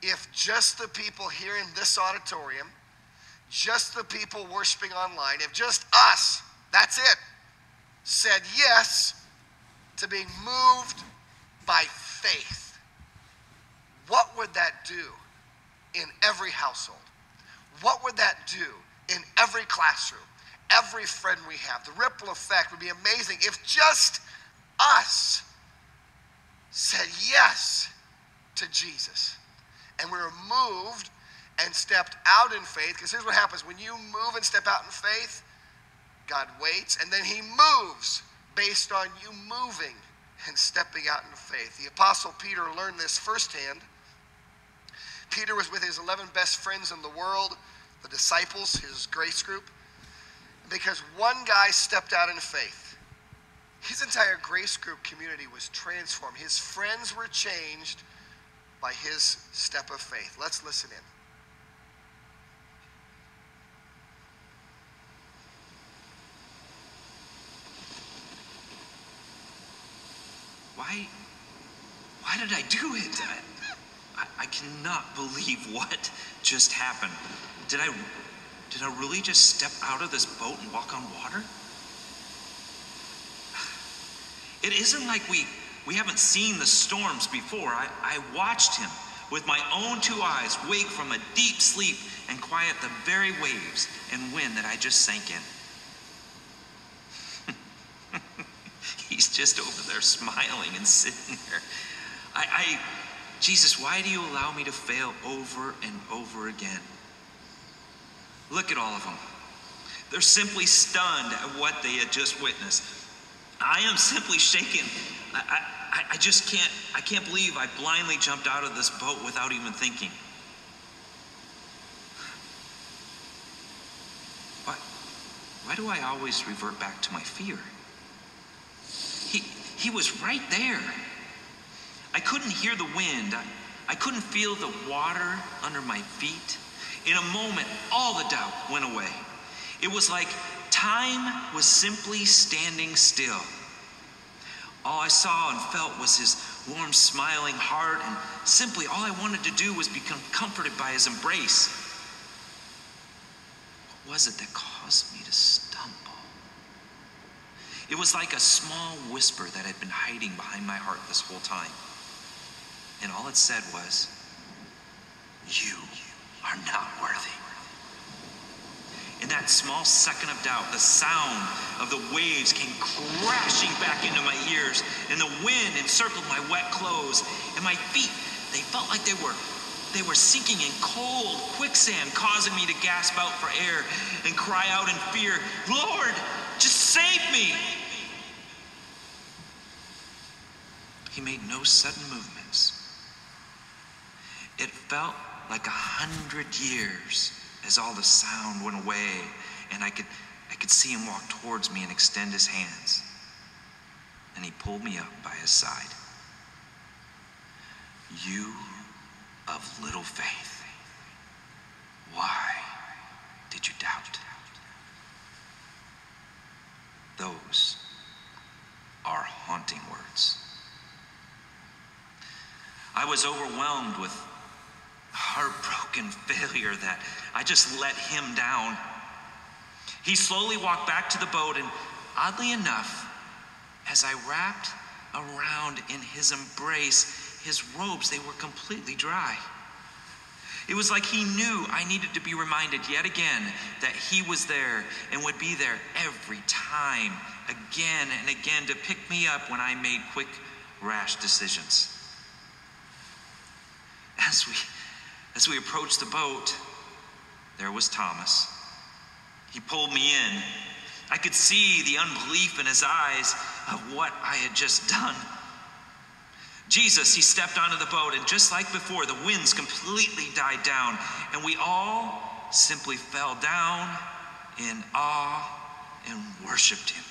if just the people here in this auditorium, just the people worshiping online, if just us, that's it, said yes to being moved by faith, what would that do in every household? What would that do in every classroom, every friend we have? The ripple effect would be amazing if just us said yes to Jesus. And we were moved and stepped out in faith, because here's what happens. When you move and step out in faith, God waits, and then he moves based on you moving and stepping out in faith. The Apostle Peter learned this firsthand. Peter was with his 11 best friends in the world, the disciples, his grace group. Because one guy stepped out in faith, his entire grace group community was transformed. His friends were changed by his step of faith. Let's listen in. Why did I do it? I cannot believe what just happened. Did I really just step out of this boat and walk on water? It isn't like we haven't seen the storms before. I watched him with my own two eyes wake from a deep sleep and quiet the very waves and wind that I just sank in. He's just over there smiling and sitting there. Jesus, why do you allow me to fail over and over again? Look at all of them. They're simply stunned at what they had just witnessed. I am simply shaken. I can't believe I blindly jumped out of this boat without even thinking. Why do I always revert back to my fear? He was right there. I couldn't hear the wind. I couldn't feel the water under my feet. In a moment, all the doubt went away. It was like time was simply standing still. All I saw and felt was his warm, smiling heart, and simply all I wanted to do was become comforted by his embrace. What was it that caused me to stumble? It was like a small whisper that had been hiding behind my heart this whole time. And all it said was, "You are not worthy." In that small second of doubt, the sound of the waves came crashing back into my ears, and the wind encircled my wet clothes, and my feet, they felt like they were sinking in cold quicksand, causing me to gasp out for air and cry out in fear, "Lord, just save me!" He made no sudden movements. It felt like 100 years as all the sound went away, and I could see him walk towards me and extend his hands. And he pulled me up by his side. "You of little faith, why did you doubt?" Those are haunting words. I was overwhelmed with heartbroken failure that I just let him down. He slowly walked back to the boat, and oddly enough, as I wrapped around in his embrace, his robes, they were completely dry. It was like he knew I needed to be reminded yet again that he was there and would be there every time, again and again, to pick me up when I made quick, rash decisions. As we approached the boat, there was Thomas. He pulled me in. I could see the unbelief in his eyes of what I had just done. Jesus, he stepped onto the boat, and just like before, the winds completely died down, and we all simply fell down in awe and worshiped him.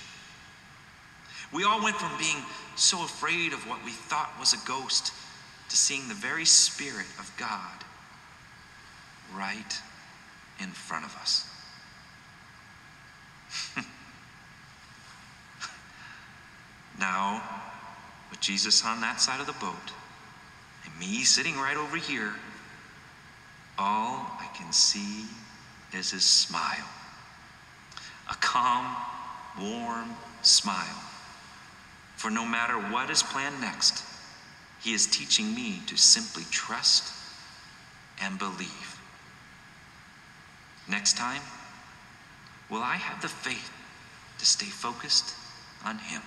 We all went from being so afraid of what we thought was a ghost to seeing the very Spirit of God right in front of us. Now, with Jesus on that side of the boat, and me sitting right over here, all I can see is his smile. A calm, warm smile. For no matter what is planned next, he is teaching me to simply trust and believe. Next time, will I have the faith to stay focused on him?